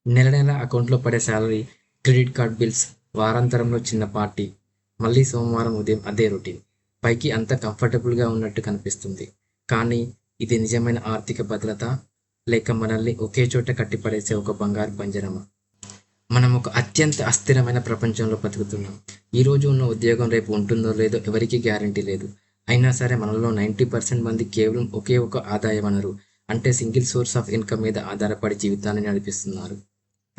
నెల నెల అకౌంట్లో పడే శాలరీ, క్రెడిట్ కార్డ్ బిల్స్, వారాంతరంలో చిన్న పార్టీ, మళ్ళీ సోమవారం ఉదయం అదే రొటీన్. పైకి అంత కంఫర్టబుల్గా ఉన్నట్టు కనిపిస్తుంది. కానీ ఇది నిజమైన ఆర్థిక భద్రత, లేక మనల్ని ఒకే చోట కట్టిపడేసే ఒక బంగారు పంజరమా? మనం ఒక అత్యంత అస్థిరమైన ప్రపంచంలో బతుకుతున్నాం. ఈరోజు ఉన్న ఉద్యోగం రేపు ఉంటుందో లేదో ఎవరికీ గ్యారంటీ లేదు. అయినా సరే మనలో 90% మంది కేవలం ఒకే ఒక ఆదాయ వనరు, అంటే సింగిల్ సోర్స్ ఆఫ్ ఇన్కమ్ మీద ఆధారపడి జీవితాన్ని నడిపిస్తున్నారు.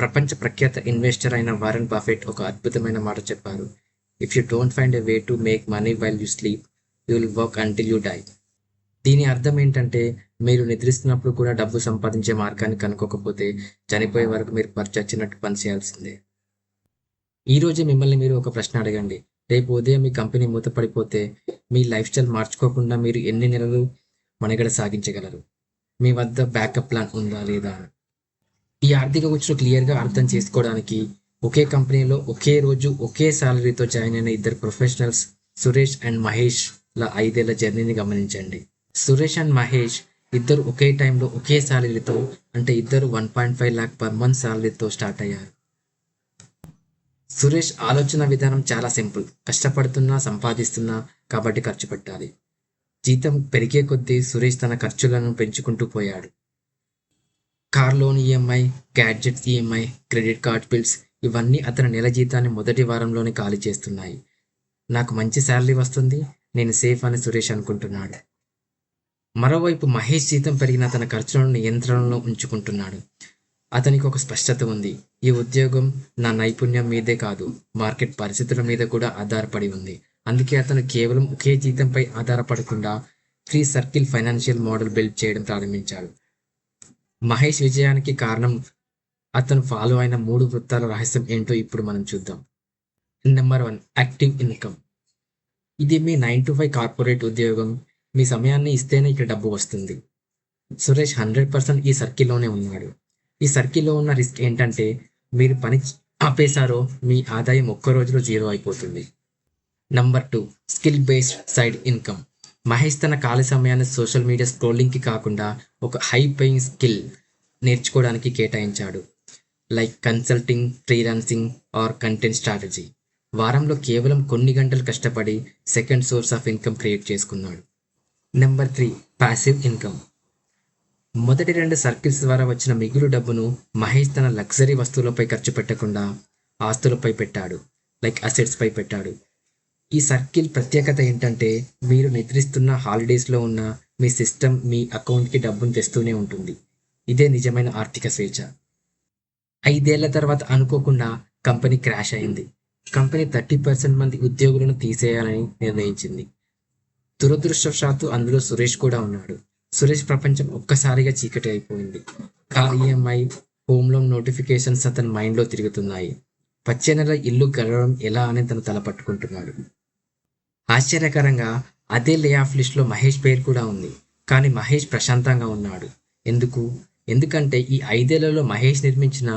ప్రపంచ ప్రఖ్యాత ఇన్వెస్టర్ అయిన వారెన్ బఫెట్ ఒక అద్భుతమైన మాట చెప్పారు: if you don't find a way to make money while you sleep, you will work until you die. దీని అర్థం ఏంటంటే, మీరు నిద్రిస్తున్నప్పుడు కూడా డబ్బు సంపాదించే మార్గాన్ని కనుక్కోకపోతే చనిపోయే వరకు మీరు చచ్చినట్టు పని చేయాల్సిందే. ఈరోజే మిమ్మల్ని మీరు ఒక ప్రశ్న అడగండి: రేపు ఉదయం మీ కంపెనీ మూతపడిపోతే మీ లైఫ్ స్టైల్ మార్చుకోకుండా మీరు ఎన్ని నెలలు మనుగడ సాగించగలరు? మీ వద్ద బ్యాకప్ ప్లాన్ ఉందా లేదా? ఈ ఆర్థిక కూర్చును క్లియర్గా అర్థం చేసుకోవడానికి ఒకే కంపెనీలో ఒకే రోజు ఒకే శాలరీతో జాయిన్ అయిన ఇద్దరు ప్రొఫెషనల్స్, సురేష్ అండ్ మహేష్ ల 5 ఏళ్ల జర్నీని గమనించండి. సురేష్ అండ్ మహేష్ ఇద్దరు ఒకే టైంలో ఒకే శాలరీతో, అంటే ఇద్దరు 1.5 lakh per month శాలరీతో స్టార్ట్ అయ్యారు. సురేష్ ఆలోచన విధానం చాలా సింపుల్: కష్టపడుతున్నా, సంపాదిస్తున్నా కాబట్టి ఖర్చు పెట్టాలి. జీతం పెరిగే కొద్దీ సురేష్ తన ఖర్చులను పెంచుకుంటూ పోయాడు. Car loan EMI, gadgets EMI, credit card bills, ఇవన్నీ అతని నెల జీతాన్ని మొదటి వారంలోనే ఖాళీ చేస్తున్నాయి. నాకు మంచి శాలరీ వస్తుంది, నేను సేఫ్ అని సురేష్ అనుకుంటున్నాడు. మరోవైపు మహేష్ జీతం పెరిగిన తన ఖర్చులను నియంత్రణలో ఉంచుకుంటున్నాడు. అతనికి ఒక స్పష్టత ఉంది: ఈ ఉద్యోగం నా నైపుణ్యం మీదే కాదు, మార్కెట్ పరిస్థితుల మీద కూడా ఆధారపడి ఉంది. అందుకే అతను కేవలం ఒకే జీతంపై ఆధారపడకుండా 3 సర్కిల్ ఫైనాన్షియల్ మోడల్ బిల్డ్ చేయడం ప్రారంభించాడు. మహేష్ విజయానికి కారణం అతను ఫాలో అయిన 3 వృత్తాల రహస్యం ఏంటో ఇప్పుడు మనం చూద్దాం. Number 1, active income. ఇది మీ 9 to 5 కార్పొరేట్ ఉద్యోగం. మీ సమయాన్ని ఇస్తేనే ఇక్కడ డబ్బు వస్తుంది. సురేష్ 100% ఈ సర్కిల్లోనే ఉన్నాడు. ఈ సర్కిల్లో ఉన్న రిస్క్ ఏంటంటే, మీరు పని ఆపేశారో మీ ఆదాయం ఒక్క రోజులో 0 అయిపోతుంది. Number 2, skill based side income. Mahesh తన ఖాళీ సమయాన్ని సోషల్ మీడియా స్క్రోలింగ్కి కాకుండా ఒక హై పేయింగ్ స్కిల్ నేర్చుకోవడానికి కేటాయించాడు, like consulting, freelancing or content strategy. వారంలో కేవలం కొన్ని గంటలు కష్టపడి second source of income create చేసుకున్నాడు. Number 3, passive income. మొదటి 2 సర్కిల్స్ ద్వారా వచ్చిన మిగులు డబ్బును మహేష్ తన లగ్జరీ వస్తువులపై ఖర్చు పెట్టకుండా ఆస్తులపై పెట్టాడు, లైక్ అసెట్స్ పై పెట్టాడు. ఈ సర్కిల్ ప్రత్యేకత ఏంటంటే, మీరు నిద్రిస్తున్న, హాలిడేస్లో ఉన్న మీ సిస్టమ్ మీ అకౌంట్కి డబ్బును తెస్తూనే ఉంటుంది. ఇదే నిజమైన ఆర్థిక స్వేచ్ఛ. 5 ఏళ్ల తర్వాత అనుకోకుండా కంపెనీ క్రాష్ అయింది. కంపెనీ 30% మంది ఉద్యోగులను తీసేయాలని నిర్ణయించింది. దురదృష్టవశాత్తు అందులో సురేష్ కూడా ఉన్నాడు. సురేష్ ప్రపంచం ఒక్కసారిగా చీకటి అయిపోయింది. Car EMI, home loan notifications అతని మైండ్లో తిరుగుతున్నాయి. వచ్చే నెల ఇల్లు గడవడం ఎలా అని తను తల పట్టుకుంటున్నాడు. ఆశ్చర్యకరంగా అదే లే ఆఫ్ లిస్ట్లో మహేష్ పేరు కూడా ఉంది. కానీ మహేష్ ప్రశాంతంగా ఉన్నాడు. ఎందుకంటే ఈ 5 ఏళ్లలో మహేష్ నిర్మించిన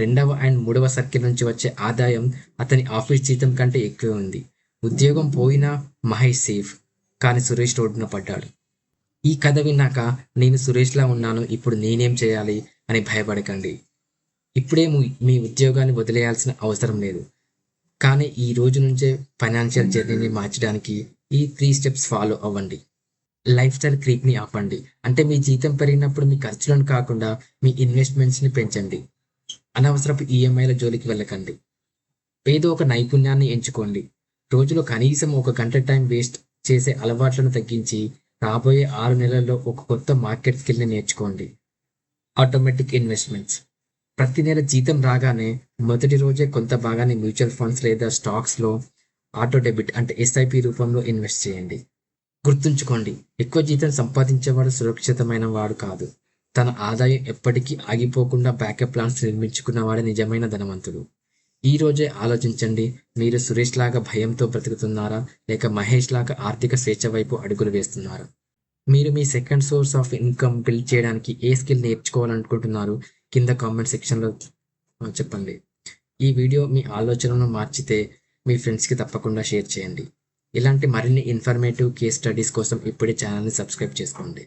2వ అండ్ 3వ సర్కిల్ నుంచి వచ్చే ఆదాయం అతని ఆఫీస్ జీతం కంటే ఎక్కువ ఉంది. ఉద్యోగం పోయినా మహేష్ సేఫ్, కానీ సురేష్ రోడ్డున పడ్డాడు. ఈ కథ విన్నాక నేను సురేష్లా ఉన్నాను, ఇప్పుడు నేనేం చేయాలి అని భయపడకండి. ఇప్పుడే మీ ఉద్యోగాన్ని వదిలేయాల్సిన అవసరం లేదు. కానీ ఈ రోజు నుంచే ఫైనాన్షియల్ జర్నీని మార్చడానికి ఈ 3 స్టెప్స్ ఫాలో అవ్వండి. లైఫ్ స్టైల్ క్రీప్ని ఆపండి. అంటే మీ జీతం పెరిగినప్పుడు మీ ఖర్చులను కాకుండా మీ ఇన్వెస్ట్మెంట్స్ని పెంచండి. అనవసరపు ఈఎంఐల జోలికి వెళ్ళకండి. ఏదో ఒక నైపుణ్యాన్ని ఎంచుకోండి. రోజులో కనీసం 1 గంట టైం వేస్ట్ చేసే అలవాట్లను తగ్గించి రాబోయే 6 నెలల్లో ఒక కొత్త మార్కెట్ స్కిల్ని నేర్చుకోండి. Automatic investments. ప్రతి నెల జీతం రాగానే మొదటి రోజే కొంత భాగాన్ని మ్యూచువల్ ఫండ్స్ లేదా స్టాక్స్లో ఆటో డెబిట్, అంటే ఎస్ఐపి రూపంలో ఇన్వెస్ట్ చేయండి. గుర్తుంచుకోండి, ఎక్కువ జీతం సంపాదించేవాడు సురక్షితమైన వాడు కాదు. తన ఆదాయం ఎప్పటికీ ఆగిపోకుండా బ్యాకప్ ప్లాన్స్ నిర్మించుకున్నవాడే నిజమైన ధనవంతుడు. ఈ రోజే ఆలోచించండి: మీరు సురేష్ లాగా భయంతో బ్రతుకుతున్నారా, లేక మహేష్ లాగా ఆర్థిక స్వేచ్ఛ వైపు అడుగులు వేస్తున్నారా? మీరు మీ second source of income build చేయడానికి ఏ స్కిల్ నేర్చుకోవాలనుకుంటున్నారు? కింద కామెంట్ సెక్షన్లో చెప్పండి. ఈ వీడియో మీ ఆలోచనను మార్చితే మీ ఫ్రెండ్స్కి తప్పకుండా షేర్ చేయండి. ఇలాంటి మరిన్ని ఇన్ఫర్మేటివ్ కేస్ స్టడీస్ కోసం ఇప్పుడే ఛానల్ని సబ్స్క్రైబ్ చేసుకోండి.